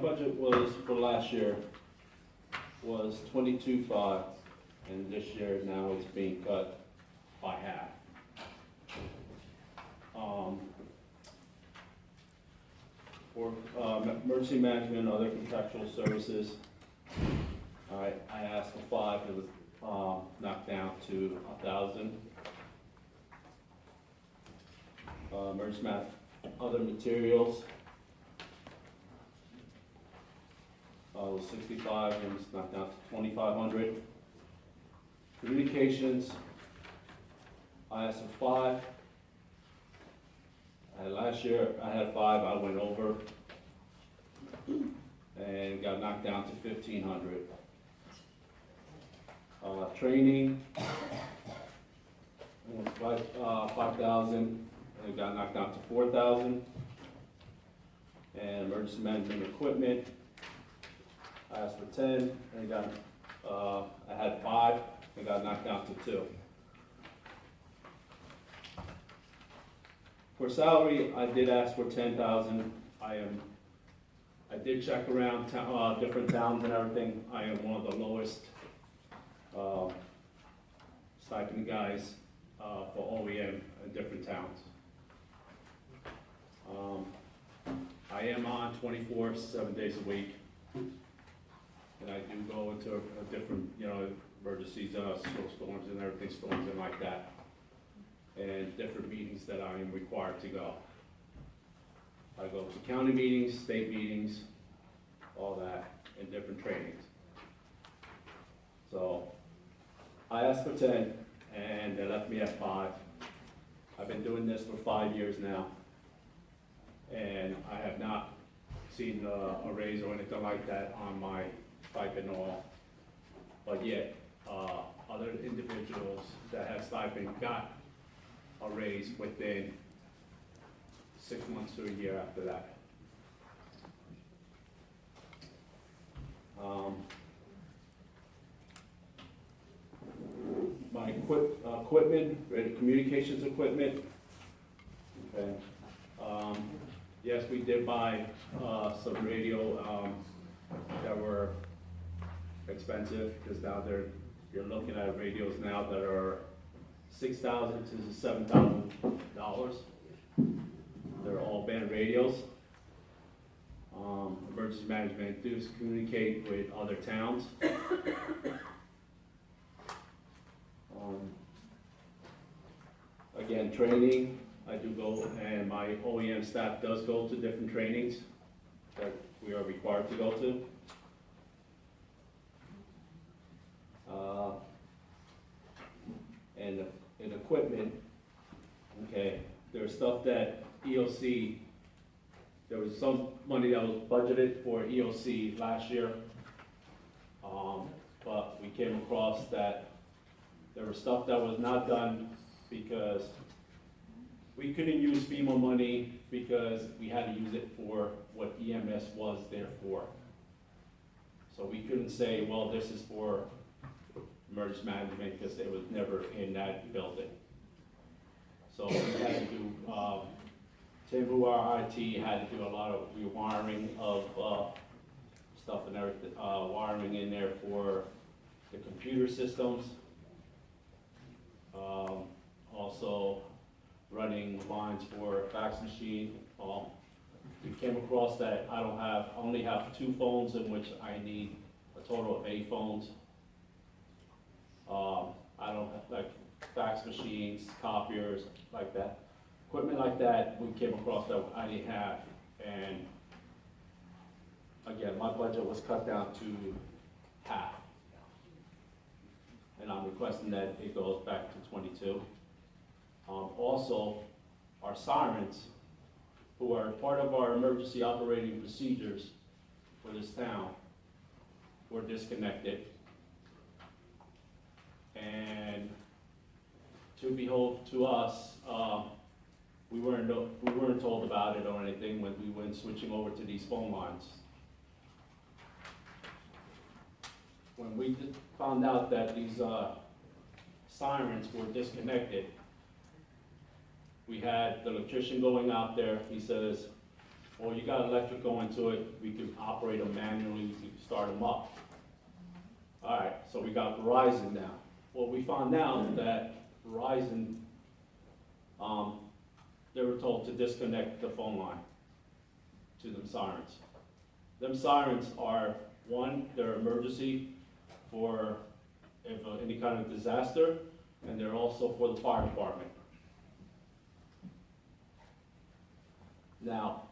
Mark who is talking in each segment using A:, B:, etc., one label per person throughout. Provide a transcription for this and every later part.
A: budget was, for last year, was 22.5, and this year now it's being cut by half. For emergency management and other contractual services, I asked for 5, it was knocked down to 1,000. Emergency other materials was 65 and it's knocked down to 2,500. Communications, I asked for 5. Last year I had 5, I went over and got knocked down to 1,500. Training, 5,000, and it got knocked down to 4,000. And emergency management equipment, I asked for 10, and I had 5, and got knocked down to 2. For salary, I did ask for 10,000. I did check around different towns and everything. I am one of the lowest stipend guys for OEM in different towns. I am on 24, 7 days a week, and I do go into a different, emergencies, snowstorms and everything, storms and like that, and different meetings that I am required to go. I go to county meetings, state meetings, all that, and different trainings. So I asked for 10, and they left me at 5. I've been doing this for 5 years now, and I have not seen a raise or anything like that on my stipend at all. But yet, other individuals that have stipend got a raise within 6 months to a year after that. My equipment, communications equipment. Okay. Yes, we did buy some radio that were expensive, because now you're looking at radios now that are $6,000 to $7,000. They're all band radios. Emergency management does communicate with other towns. Again, training, I do go, and my OEM staff does go to different trainings that we are required to go to. And equipment, okay, there's stuff that EOC, there was some money that was budgeted for EOC last year, but we came across that there was stuff that was not done because we couldn't use FEMA money because we had to use it for what EMS was there for. So we couldn't say, well, this is for emergency management, because it was never in that building. So we had to do, Tim, who our IT, had to do a lot of rewiring of stuff and everything, wiring in there for the computer systems. Also running lines for a fax machine. We came across that I only have 2 phones in which I need a total of 8 phones. I don't have, like, fax machines, copiers, like that. Equipment like that, we came across that I didn't have. And again, my budget was cut down to half. And I'm requesting that it goes back to 22. Also, our sirens, who are part of our emergency operating procedures for this town, were disconnected. And to behold, to us, we weren't told about it or anything when we went switching over to these phone lines. When we found out that these sirens were disconnected, we had the electrician going out there. He says, Well, you got electric going to it, we could operate them manually, we could start them up. All right, so we got Verizon now. Well, we found out that Verizon, they were told to disconnect the phone line to them sirens. Them sirens are, one, they're emergency for if any kind of disaster, and they're also for the fire department. Now,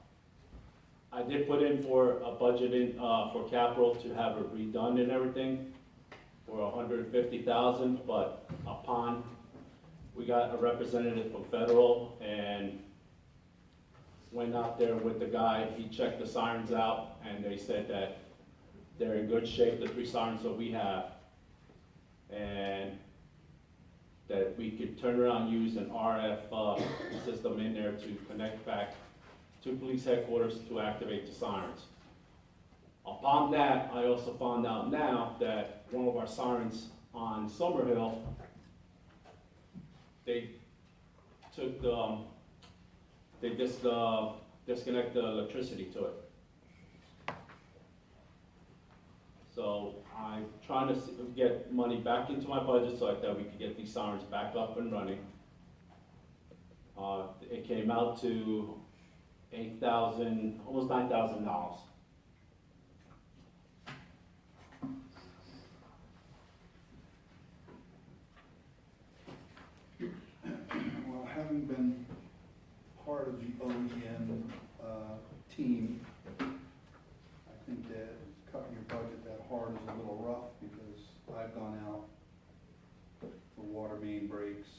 A: I did put in for a budget in, for capital to have it redone and everything for $150,000, but upon, we got a representative from federal and went out there with the guy, he checked the sirens out, and they said that they're in good shape, the 3 sirens that we have, and that we could turn around and use an RF system in there to connect back to police headquarters to activate the sirens. Upon that, I also found out now that one of our sirens on Summerhill, they took the, they just disconnect the electricity to it. So I'm trying to get money back into my budget so that we could get these sirens back up and running. It came out to $8,000, almost $9,000.
B: Well, having been part of the OEM team, I think that cutting your budget that hard is a little rough because I've gone out for water main breaks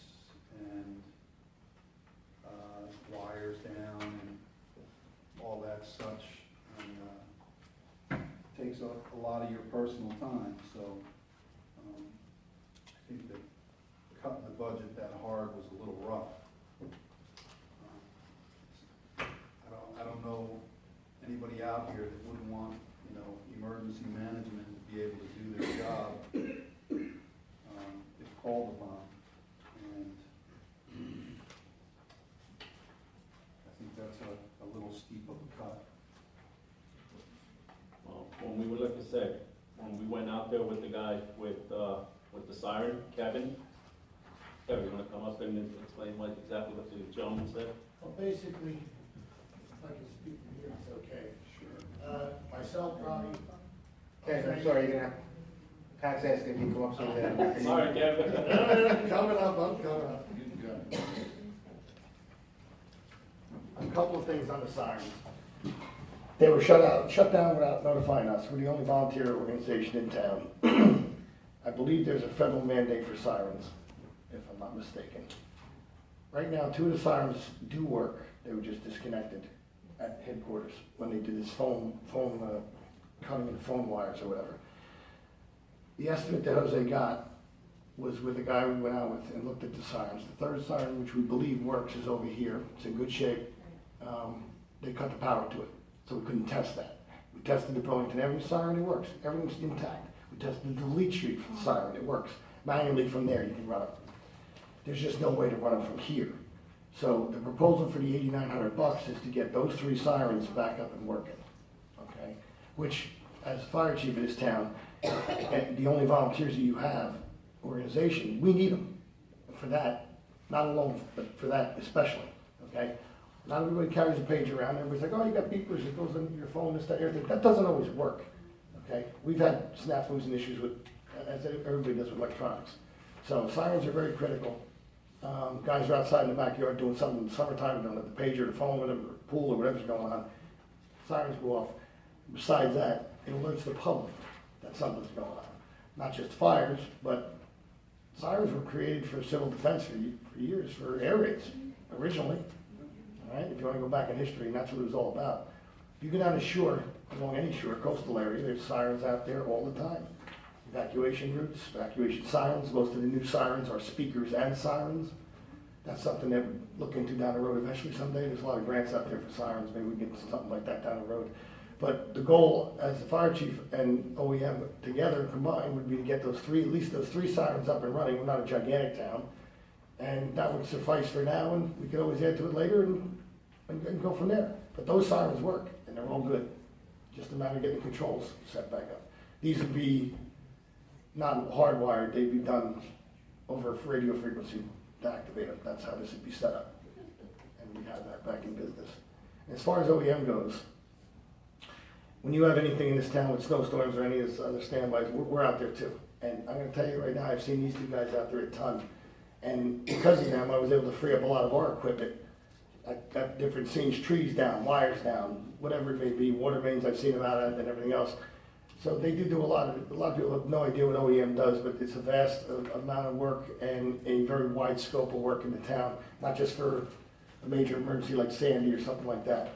B: and wires down and all that such, and takes up a lot of your personal time. So I think that cutting the budget that hard was a little rough. I don't know anybody out here that wouldn't want, you know, emergency management to be able to do their job if called upon. And I think that's a little steep of a cut.
A: Well, when we were, like I said, when we went out there with the guy with the siren, Kevin, you want to come up and explain what exactly what the gentleman said?
C: Well, basically, if I can speak from here, it's okay.
B: Sure.
C: Myself, Ronnie.
D: Okay, I'm sorry, you're gonna have, Pat's asking if you come up so that.
A: Sorry, Kevin.
C: I'm coming up. A couple of things on the sirens. They were shut down without notifying us. We're the only volunteer organization in town. I believe there's a federal mandate for sirens, if I'm not mistaken. Right now, 2 of the sirens do work. They were just disconnected at headquarters when they did this phone cutting in phone wires or whatever. The estimate that Jose got was with the guy we went out with and looked at the sirens. The 3rd siren, which we believe works, is over here. It's in good shape. They cut the power to it, so we couldn't test that. We tested the Burlington Avenue siren, it works. Everything's intact. We tested the Delete Street siren, it works. Manually from there, you can run it. There's just no way to run it from here. So the proposal for the $8,900 is to get those 3 sirens back up and working, okay? Which, as fire chief of this town, and the only volunteers that you have, organization, we need them for that, not alone, but for that especially, okay? Not everybody carries a page around, everybody's like, oh, you got beepers, it goes into your phone, this, that, everything. That doesn't always work, okay? We've had snafus and issues with, as everybody does with electronics. So sirens are very critical. Guys are outside in the backyard doing something in the summertime, don't have the pager, the phone, whatever, or pool or whatever's going on. Sirens go off. Besides that, it alerts the public that something's going on. Not just fires, but sirens were created for civil defense for years, for air raids, originally. All right, if you want to go back in history, and that's what it was all about. If you go down the shore, along any shore, coastal area, there's sirens out there all the time. Evacuation routes, evacuation sirens. Most of the new sirens are speakers and sirens. That's something that we'll look into down the road eventually someday. There's a lot of grants out there for sirens. Maybe we can get something like that down the road. But the goal, as the fire chief and OEM together combined, would be to get those 3, at least those 3 sirens up and running. We're not a gigantic town. And that would suffice for now, and we could always add to it later. And and go from there. But those sirens work, and they're all good. Just a matter of getting the controls set back up. These would be not hardwired, they'd be done over radio frequency to activate them. That's how this would be set up. And we have that back in business. And as far as OEM goes, when you have anything in this town with snowstorms or any of this other standbys, we're out there too. And I'm gonna tell you right now, I've seen these two guys out there a ton. And because of them, I was able to free up a lot of our equipment. I've got different scenes, trees down, wires down, whatever it may be, water mains I've seen them out of and everything else. So they do a lot of it. A lot of people have no idea what OEM does, but it's a vast amount of work and a very wide scope of work in the town, not just for a major emergency like Sandy or something like that.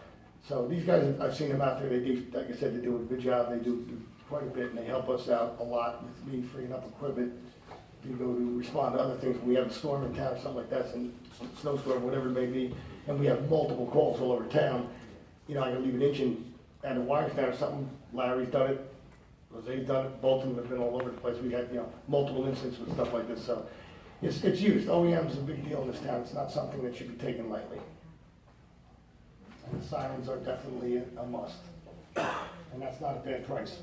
C: So these guys, I've seen them out there, they do, like I said, they do a good job, they do quite a bit, and they help us out a lot with me freeing up equipment to go to respond to other things. When we have a storm in town or something like that, some snowstorm, whatever it may be, and we have multiple calls all over town, you know, I gotta leave an engine and the wires down or something. Larry's done it, Jose's done it, both of them have been all over the place. We had, you know, multiple incidents with stuff like this, so it's used. OEM is a big deal in this town. It's not something that should be taken lightly. And the sirens are definitely a must. And that's not a bad price.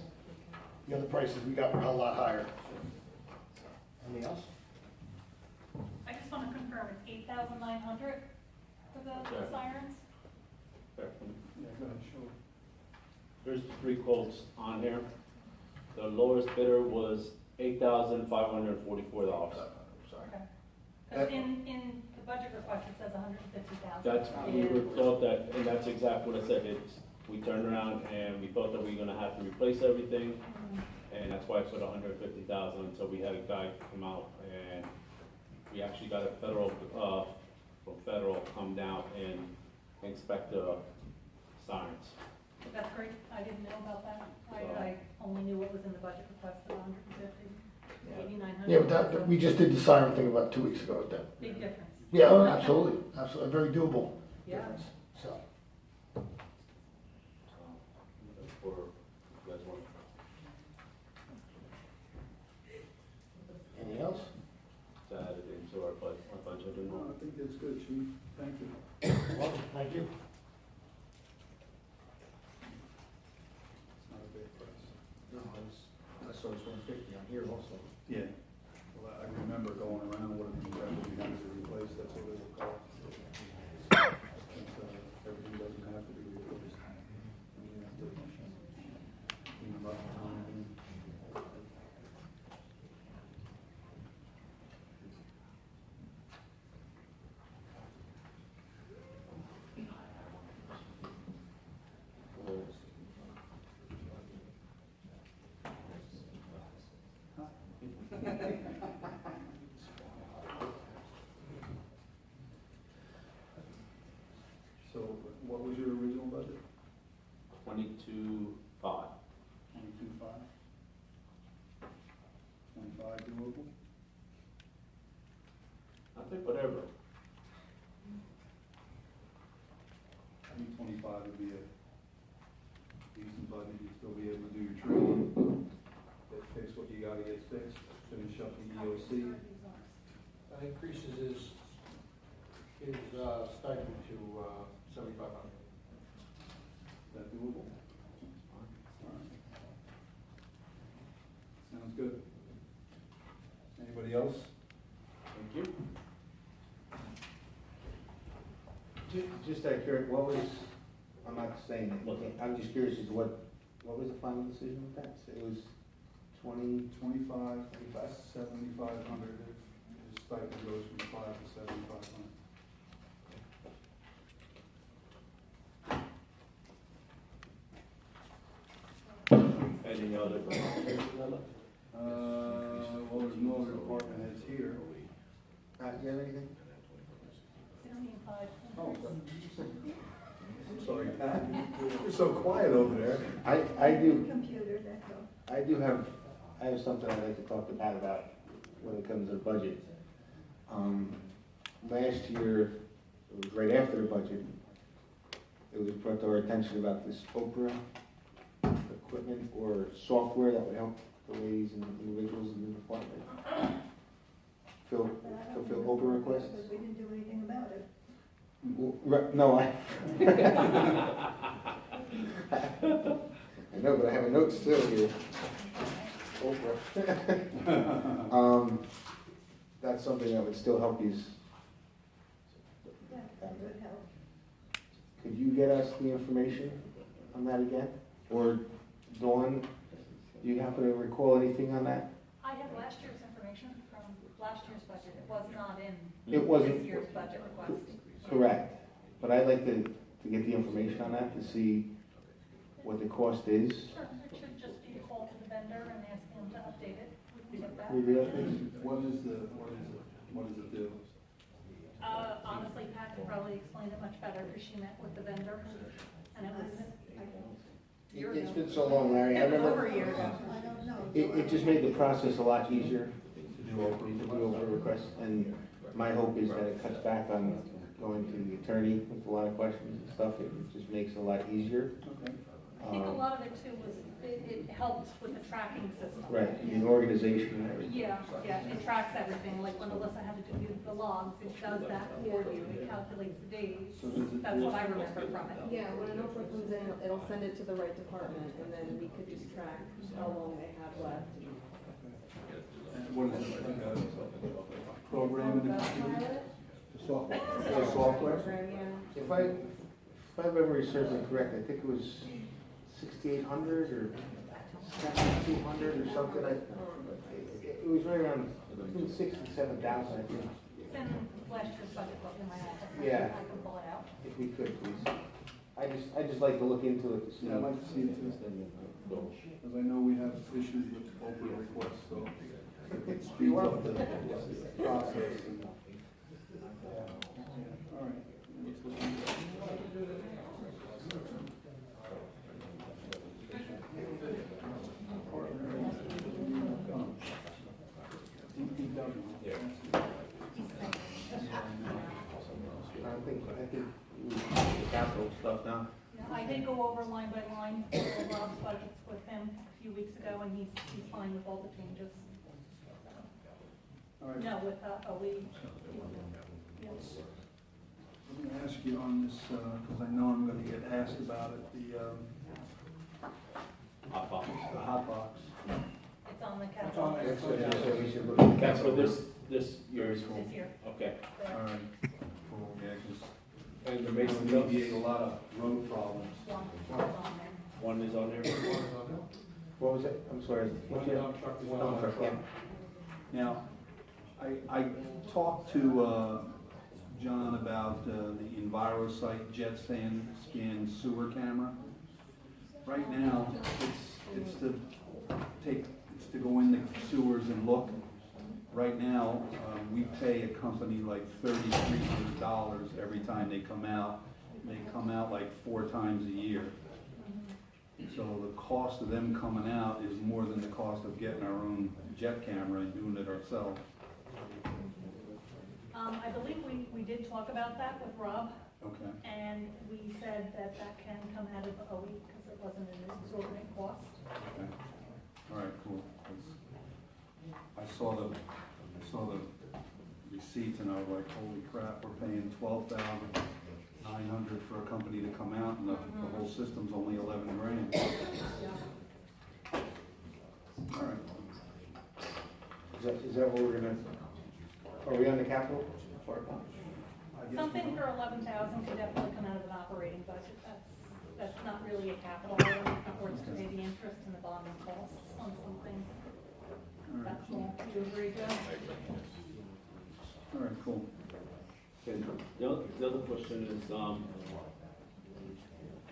C: The other prices we got were a lot higher. Anything else?
E: I just want to confirm, it's 8,900 for the
A: Yeah.
E: sirens?
A: Fair.
B: Yeah, go ahead, sure.
A: There's 3 quotes on here. The lowest bidder was $8,544.
C: Sorry.
E: Okay. Because in the budget request, it says 150,000.
A: That's, we were thought that, and that's exactly what I said, we turned around and we thought that we were gonna have to replace everything, and that's why I put 150,000, until we had a guy come out, and we actually got a federal come down and inspect the sirens.
E: That's great, I didn't know about that. I only knew what was in the budget request, the 150, 8,900.
C: Yeah, but that, we just did the siren thing about 2 weeks ago with that.
E: Big difference.
C: Yeah, oh, absolutely, absolutely, a very doable
E: Yeah.
C: difference, so.
A: For, you guys want
C: Anything else?
A: to add it into our budget or
B: No,
A: not?
B: I think that's good, Chief. Thank you.
C: Well, thank you.
B: It's not a big price.
D: No, I saw it's 150 on here also.
B: Yeah. Well, I remember going around what it was we had to replace, that's what it would cost. Everything doesn't have to be replaced. And you have to clean them up and So what was your original budget?
A: 22.5.
B: 22.5? 25 doable?
A: I think whatever.
B: I think 25 would be a decent budget, you'd still be able to do your training, fix what you gotta get fixed, finish up the EOC.
F: That increases his stipend to 7,500.
B: Is that doable? All right. Sounds good. Anybody else?
A: Thank you.
D: Just out of curiosity, what was, I'm not saying it, I'm just curious as to what was the final decision with that? So it was 20,
B: 25, 7,500, his stipend goes from 5 to 7,500.
A: Any other?
B: Well, there's no other department heads here.
D: you have anything?
E: 16,500.
B: Oh, I'm sorry, Pat, you're so quiet over there.
D: I do,
G: Computer, that's all.
D: I have something I'd like to talk to Pat about when it comes to the budget. Last year, it was right after the budget, it was brought to our attention about this Oprah equipment or software that would help the ladies and individuals in the department fulfill Oprah requests.
G: Because we didn't do anything about it.
D: No, I. I know, but I have a note still here. Oprah. That's something that would still help you. Could you get us the information on that again? Or Dawn, do you happen to recall anything on that?
E: I have last year's information from last year's budget. It was not in
D: It wasn't.
E: this year's budget request.
D: Correct, but I'd like to get the information on that to see what the cost is.
E: Sure, it should just be a call to the vendor and ask him to update it. We can get that.
D: Can we do that, please?
B: What does it do?
E: Honestly, Pat could probably explain it much better because she met with the vendor and it was a year
D: It's
E: ago.
D: been so long, Larry. I
E: It was
D: remember.
E: over a year ago.
D: It just made the process a lot easier to do over requests, and my hope is that it cuts back on going to the attorney with a lot of questions and stuff. It just makes it a lot easier.
B: Okay.
E: I think a lot of it too was, it helped with the tracking system.
D: Right, the organization and everything.
E: Yeah, it tracks everything, like when Alyssa had to do the logs, it does that for you, it calculates the days.
B: So does it?
E: That's what I remember from it.
G: Yeah, when an offer comes in, it'll send it to the right department, and then we could just track how long they have left.
B: And what is it, like a program in the computer? Software?
G: Yeah.
B: Software?
G: Program, yeah.
D: If my memory serves me correct, I think it was 6,800 or 7,200 or something. It was right around between 6,000 and 7,000, I think.
E: It's in last year's budget book in my office.
D: Yeah.
E: I can pull it out.
D: If we could, please. I just like to look into it to see.
B: Yeah, I'd like to see it too. Because I know we have issues with Oprah requests, so it speeds up the process. And, all right. Let's look into it.
D: I think the capital stuff now.
E: Yeah, I did go over line by line, Rob's budgets with him a few weeks ago, and he's fine with all the changes.
B: All right.
E: No, with, OE. Yes.
B: Let me ask you on this, because I know I'm going to get asked about it,
A: Hot box.
B: the hot box.
E: It's on the capital
D: So we should look at the
A: That's for
D: capital.
A: this year's,
E: this year.
A: okay.
B: All right. Cool, yeah, because
A: And the
B: it
A: Mason
B: will
A: Dubs,
B: alleviate a lot of road problems.
E: One is on there.
A: one is on there.
D: What was it? I'm sorry. What's your-
F: One dump truck is
D: One
F: on
D: dump
F: the
D: truck, yeah.
B: Now, I talked to John about the EnviroSite jet scan sewer camera. Right now, it's to go in the sewers and look. Right now, we pay a company like $3,300 every time they come out. They come out like 4 times a year. So the cost of them coming out is more than the cost of getting our own jet camera and doing it ourselves.
E: I believe we did talk about that with Rob,
B: Okay.
E: and we said that that can come out of OE because it wasn't an exorbitant cost.
B: Okay. All right, cool. 'Cause I saw the receipts and I was like, holy crap, we're paying $12,900 for a company to come out and the whole system's only 11 grand. All right.
D: Is that what we're gonna, are we on the capital part?
B: I guess
E: Something for 11,000 could definitely come out of an operating budget. That's not really a capital item. It's not worth to pay the interest and the bonding costs on something.
B: All right,
E: That's
B: cool.
E: all. Do you agree, Joe?
B: All right, cool.
A: And the other question is,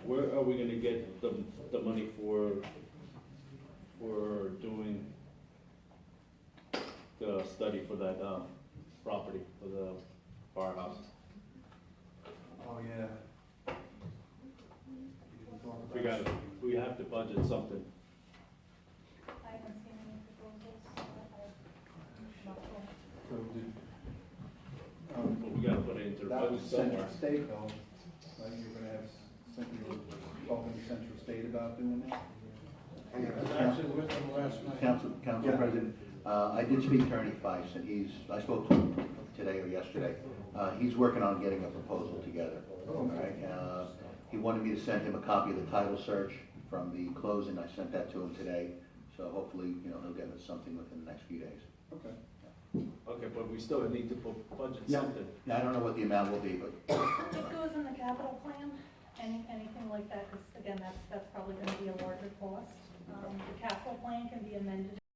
A: where are we gonna get the money for doing the study for that, property, for the firehouse?
B: Oh, yeah.
A: We have to budget something.
E: I haven't seen any proposals. I'm not sure.
B: So did,
A: But we gotta put it into the
B: that was
A: budget somewhere.
B: Central State though, right? You're gonna have, you were talking to Central State about doing that?
F: I was actually with them last night.
H: Council
B: Yeah.
H: President, I did speak to Ernie Feiss, and I spoke to him today or yesterday. He's working on getting a proposal together. All right. He wanted me to send him a copy of the title search from the closing. I sent that to him today, so hopefully, he'll get us something within the next few days.
B: Okay.
A: Okay, but we still need to budget
H: Yeah.
A: something.
H: Yeah, I don't know what the amount will be, but
E: It goes in the capital plan, anything like that, because again, that's probably gonna be a larger cost. The capital plan can be amended